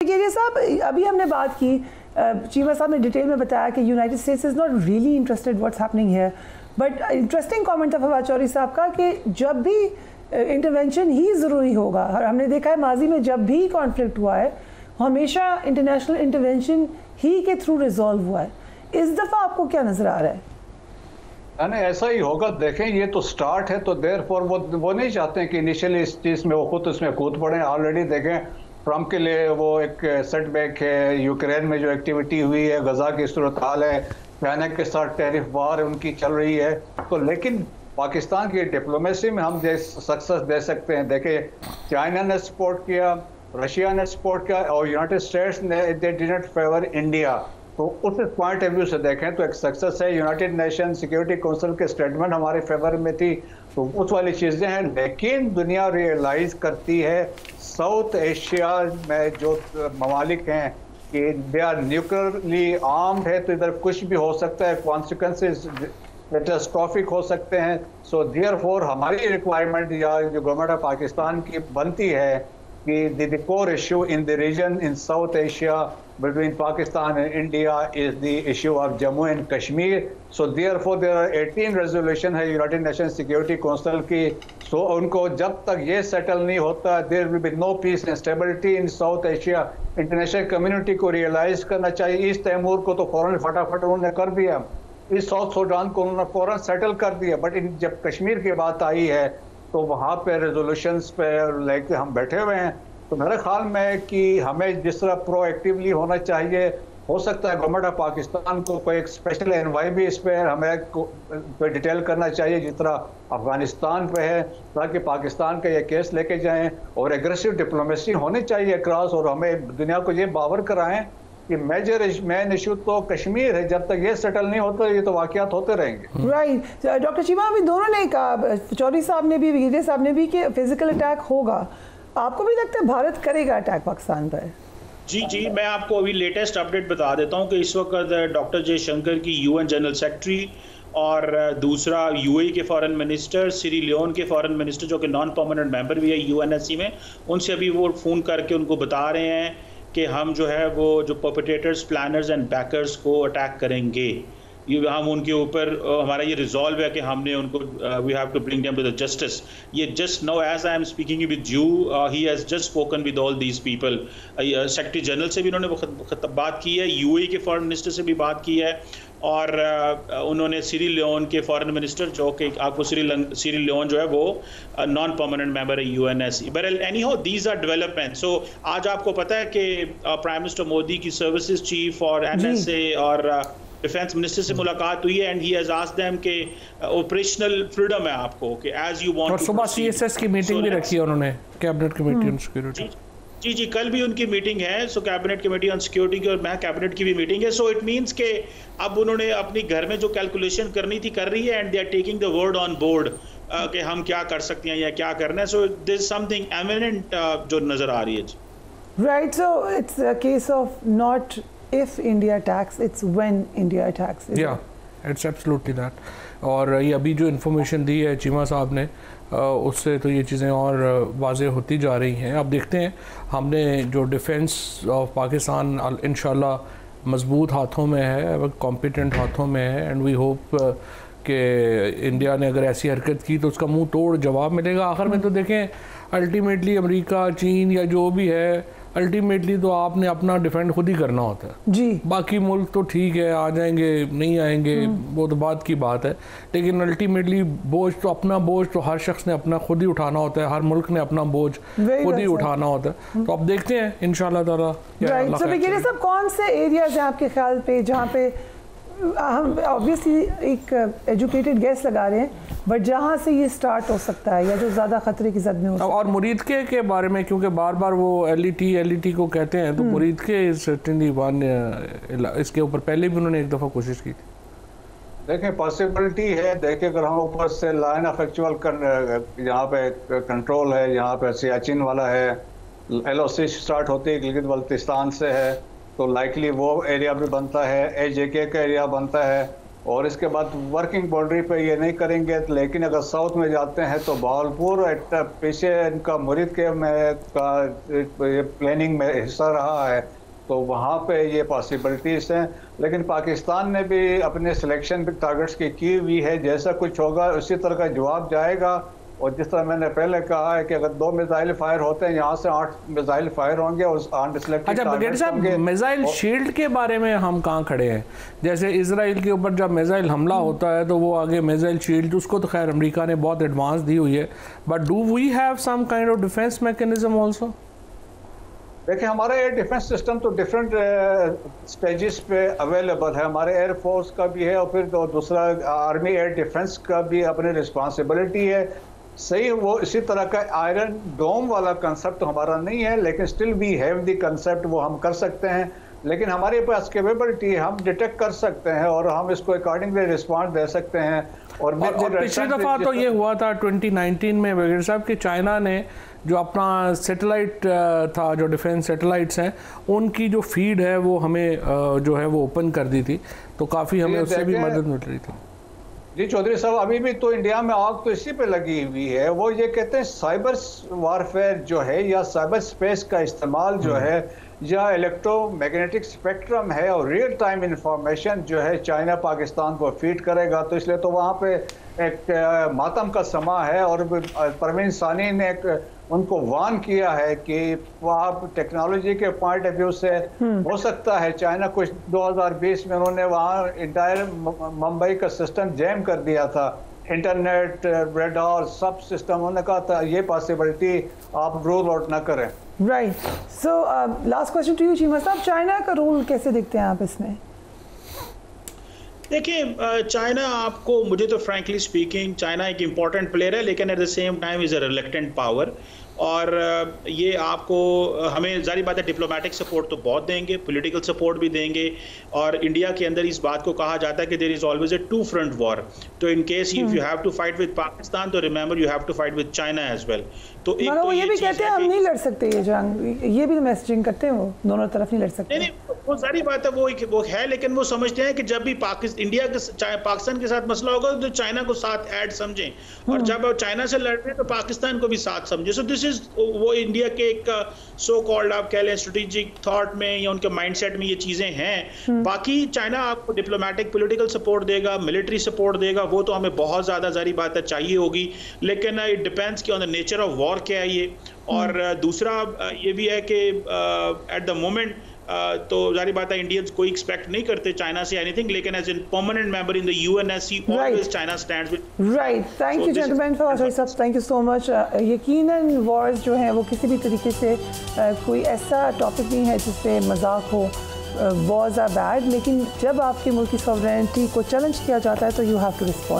ये साहब अभी हमने बात की, चीमा साहब ने डिटेल में बताया कि United states is not really interested what's happening here, but interesting comment था फवाद चौधरी साहब का कि जब भी इंटरवेंशन ही ज़रूरी होगा, और हमने देखा है माजी में जब भी कॉन्फ्लिक्ट हुआ है हमेशा इंटरनेशनल इंटरवेंशन ही के थ्रू रिजॉल्व हुआ है। इस दफ़ा आपको क्या नज़र आ रहा है? नहीं, ऐसा ही होगा। देखें, ये तो स्टार्ट है, तो देयरफॉर वो नहीं चाहते हैं कि इनिशियली इस चीज़ में वो खुद उसमें कूद पड़े। ऑलरेडी देखें, ट्रम्प के लिए वो एक सेटबैक है। यूक्रेन में जो एक्टिविटी हुई है, गजा की सूरत हाल है, चाइना के साथ टैरिफ वार उनकी चल रही है। तो लेकिन पाकिस्तान की डिप्लोमेसी में हम सक्सेस दे सकते हैं। देखें, चाइना ने सपोर्ट किया, रशिया ने सपोर्ट किया और यूनाइटेड स्टेट्स ने they did not favour India. तो उस पॉइंट ऑफ व्यू से देखें तो एक सक्सेस है। यूनाइटेड नेशन सिक्योरिटी काउंसिल के स्टेटमेंट हमारे फेवर में थी, तो उस वाली चीज़ें हैं। लेकिन दुनिया रियलाइज करती है साउथ एशिया में जो ममालिक हैं कि दे आर न्यूक्लियरली आर्म्ड है, तो इधर कुछ भी हो सकता है, कॉन्सिक्वेंसेस कैटास्ट्रोफिक हो सकते हैं। सो देयरफॉर हमारी रिक्वायरमेंट या जो गवर्नमेंट ऑफ पाकिस्तान की बनती है कि the core issue in the region in South Asia between Pakistan and India is the issue of Jammu and Kashmir. So therefore there are 18 resolution है United Nations Security Council की। So उनको जब तक ये सेटल नहीं होता, there will be no peace and stability in South Asia। International community को realise करना चाहिए। ईस्ट तैमूर को तो फौरन फटाफट उन्होंने कर दिया, इस साउथ सूडान को उन्होंने फौरन सेटल कर दिया, बट जब कश्मीर की बात आई है तो वहाँ पे रेजोल्यूशंस पे लेके हम बैठे हुए हैं। तो मेरे ख्याल में कि हमें जिस तरह प्रोएक्टिवली होना चाहिए, हो सकता है गवर्नमेंट ऑफ पाकिस्तान को कोई एक स्पेशल एनवाई भी इस पर हमें पे डिटेल करना चाहिए जिस तरह अफगानिस्तान पे है, ताकि पाकिस्तान का ये केस लेके जाएं और एग्रेसिव डिप्लोमेसी होनी चाहिए क्रॉस, और हमें दुनिया को ये बावर कराएं कि मेन इशू तो कश्मीर है। जब तक ये सेटल नहीं होता ये तो वाकयात होते रहेंगे। राइट डॉक्टर चीमा, अभी दोनों ने कहा, चौधरी साहब ने भी, वजीर साहब ने भी, कि फिजिकल अटैक होगा। आपको भी लगता है भारत करेगा अटैक पाकिस्तान पर? जी, मैं आपको अभी लेटेस्ट अपडेट बता देता हूं कि इस वक्त डॉक्टर जयशंकर की यूएन जनरल सेक्रेटरी और दूसरा यूएई के फॉरेन मिनिस्टर, सीरी लियोन के फॉरेन मिनिस्टर जो कि नॉन परमानेंट मेंबर भी है यूएनएससी में, उनसे अभी वो फ़ोन करके उनको बता रहे हैं कि हम जो है वो जो परपेट्रेटर्स, प्लानर्स एंड बैकर्स को अटैक करेंगे। ये हम उनके ऊपर हमारा ये रिजॉल्व है कि हमने उनको we have to bring them to the justice. ये just now as I am speaking with you, he has just spoken with all these people. Secretary general से भी उन्होंने बात की है, यूएई के फॉरेन मिनिस्टर से भी बात की है, और उन्होंने सीरी लियोन के फॉरेन मिनिस्टर, जो कि आपको सीरी लियोन जो है वो नॉन परमानेंट मेंबर है UNSC. But any how these are development. So आज आपको पता है कि प्राइम मिनिस्टर मोदी की सर्विसेज चीफ और एनएसए और डिफेंस मिनिस्टर से मुलाकात हुई है, and he has asked them कि ऑपरेशनल फ्रीडम है आपको कि एज यू वांट। और सुबह सीएसएस की मीटिंग भी रखी है उन्होंने, कैबिनेट कमेटी ऑन सिक्योरिटी। जी, कल भी उनकी मीटिंग है, सो कैबिनेट कमेटी ऑन सिक्योरिटी की, और मैं कैबिनेट की भी मीटिंग है। सो इट मींस के अब उन्होंने अपनी घर में जो कैलकुलेशन करनी थी कर रही है, and they are taking the word on board कि हम क्या कर सकते हैं या क्या करना है। So there is something imminent जो नजर आ रही है। Right, so it's a case of not if India attacks, it's when India attacks. Yeah, it's absolutely that. और ये अभी जो इन्फॉर्मेशन दी है चीमा साहब ने, उससे तो ये चीज़ें और वाज़ेह होती जा रही हैं। अब देखते हैं, हमने जो डिफेंस ऑफ पाकिस्तान इंशाल्लाह मजबूत हाथों में है, कॉम्पिटेंट हाथों में है, एंड वी होप कि इंडिया ने अगर ऐसी हरकत की तो उसका मुंह तोड़ जवाब मिलेगा। आखिर में तो देखें, अल्टीमेटली अमेरिका, चीन या जो भी है, अल्टीमेटली तो आपने अपना डिफेंड खुद ही करना होता है जी। बाकी मुल्क तो ठीक है, आ जाएंगे नहीं आएंगे वो तो बात की बात है, लेकिन अल्टीमेटली बोझ तो अपना बोझ तो हर शख्स ने अपना खुद ही उठाना होता है, हर मुल्क ने अपना बोझ खुद ही उठाना होता है। तो अब देखते हैं इंशाल्लाह ताला। राइट, सो ये सब कौन से एरियाज हैं आपके ख्याल पे जहाँ पे हम ऑब्वियसली एक एजुकेटेड गैस लगा रहे हैं, बट जहाँ से ये स्टार्ट हो सकता है या जो ज़्यादा ख़तरे की जद में हो सकता है? और मुरीदके के बारे में, क्योंकि बार बार वो एलईटी को कहते हैं, तो मुरीदके सर्टेनली वन इसके ऊपर पहले भी उन्होंने एक दफ़ा कोशिश की थी। देखें, पॉसिबिलिटी है। देखिए, अगर हम ऊपर से लाइन ऑफ एक्चुअल यहाँ पे कंट्रोल है, यहाँ पे सियाचिन वाला है, LOC स्टार्ट होती है गिलगित बल्तिस्तान से है, तो लाइकली वो एरिया भी बनता है, AJK का एरिया बनता है। और इसके बाद वर्किंग बाउंड्री पे ये नहीं करेंगे। लेकिन अगर साउथ में जाते हैं तो बहावलपुर पीछे इनका मुरीद के में का प्लानिंग में हिस्सा रहा है, तो वहाँ पे ये पॉसिबिलिटीज़ हैं। लेकिन पाकिस्तान ने भी अपने सिलेक्शन टारगेट्स की हुई है, जैसा कुछ होगा उसी तरह का जवाब जाएगा। और जिस तरह मैंने पहले कहा है कि अगर 2 मिसाइल फायर होते हैं, यहाँ से 8 मिसाइल फायर होंगे और 8 सिलेक्टेड। अच्छा ब्रिगेडियर साहब, मिसाइल शील्ड के बारे में हम कहाँ खड़े हैं? जैसे इजराइल के ऊपर जब मिसाइल हमला होता है तो वो आगे मिसाइल शील्ड, उसको तो खैर अमेरिका ने बहुत एडवांस दी हुई है, but do we have some kind of defence mechanism also? देखिए, हमारा एयर डिफेंस सिस्टम तो डिफरेंट स्टेजेस पे अवेलेबल है। हमारे एयरफोर्स का भी है और फिर दूसरा आर्मी एयर डिफेंस का भी अपनी रिस्पॉन्सिबिलिटी है। सही, वो इसी तरह का आयरन डोम वाला कंसेप्ट तो हमारा नहीं है, लेकिन still we have the concept, वो हम कर सकते हैं। लेकिन हमारे पास कैपेबिलिटी है, हम डिटेक्ट कर सकते हैं और हम इसको अकॉर्डिंगली रिस्पॉन्स दे सकते हैं। और पिछली दफ़ा तो ये हुआ था 2019 में ब्रिगेडियर साहब कि चाइना ने जो अपना सैटेलाइट था, जो डिफेंस सैटेलाइट्स हैं, उनकी जो फीड है वो हमें जो है वो ओपन कर दी थी, तो काफ़ी हमें उससे भी मदद मिल रही थी। जी चौधरी साहब, अभी भी तो इंडिया में आग तो इसी पे लगी हुई है। वो ये कहते हैं साइबर वारफेयर जो है या साइबर स्पेस का इस्तेमाल जो है या इलेक्ट्रोमैग्नेटिक स्पेक्ट्रम है और रियल टाइम इंफॉर्मेशन जो है चाइना पाकिस्तान को फीड करेगा। तो इसलिए तो वहाँ पे एक मातम का समा है। और परवीन सानी ने उनको वार्न किया है कि आप टेक्नोलॉजी के पॉइंट ऑफ व्यू से हो सकता है चाइना कुछ 2020 में उन्होंने वहाँ इंटायर मुंबई का सिस्टम जैम कर दिया था, इंटरनेट, रेडार, सब सिस्टम। उन्होंने कहा था ये पॉसिबिलिटी आप रूल आउट ना करें। Right, so last question to you Cheema साहब, चाइना का रोल कैसे देखते हैं आप इसमें? देखिए, चाइना आपको, मुझे तो फ्रैंकली स्पीकिंग चाइना एक इम्पॉर्टेंट प्लेयर है, लेकिन at the same time is a reluctant power. और ये आपको, हमें जारी बात है डिप्लोमेटिक सपोर्ट तो बहुत देंगे, पॉलिटिकल सपोर्ट भी देंगे। और इंडिया के अंदर इस बात को कहा जाता है कि there is always a 2 front war. तो in case if you have to fight with Pakistan, तो remember you have to fight with China as well. तो एक तो ये भी कहते हैं हम नहीं लड़ सकते ये जंग, ये भी मैसेजिंग करते हैं, वो दोनों तरफ नहीं लड़ सकते। नहीं, वो सारी बात है, वो है, लेकिन वो समझते हैं कि जब भी इंडिया के पाकिस्तान के साथ मसला होगा तो चाइना को साथ ऐड समझें, और जब चाइना से लड़ रहे हैं तो पाकिस्तान को भी साथ समझें। सो दिस इज वो इंडिया के एक सो कॉल्ड आप कह लें स्ट्रेटेजिक थॉट में या उनके माइंडसेट में ये चीजें हैं। बाकी चाइना आपको डिप्लोमेटिक पॉलिटिकल सपोर्ट देगा, मिलिट्री सपोर्ट देगा, वो तो हमें बहुत ज्यादा जारी बात है चाहिए होगी, लेकिन इट डिपेंड्स कि on the nature of war क्या है ये। और दूसरा ये भी है कि एट द मोमेंट तो जारी बात है इंडियंस कोई एक्सपेक्ट नहीं करते चाइना से एनीथिंग, लेकिन as in permanent member in the UNSC always China stands with. Right, thank you gentleman for answering सब, थैंक यू सो मच। यकीनन वॉर्स जो हैं वो किसी भी तरीके से कोई ऐसा टॉपिक नहीं है जिसपे मजाक हो। वॉर्स आर बैड, लेकिन जब आपके मुल्क की सॉवरेनिटी को चैलेंज किया जाता है तो यू हैव टू रिस्पॉन्ड।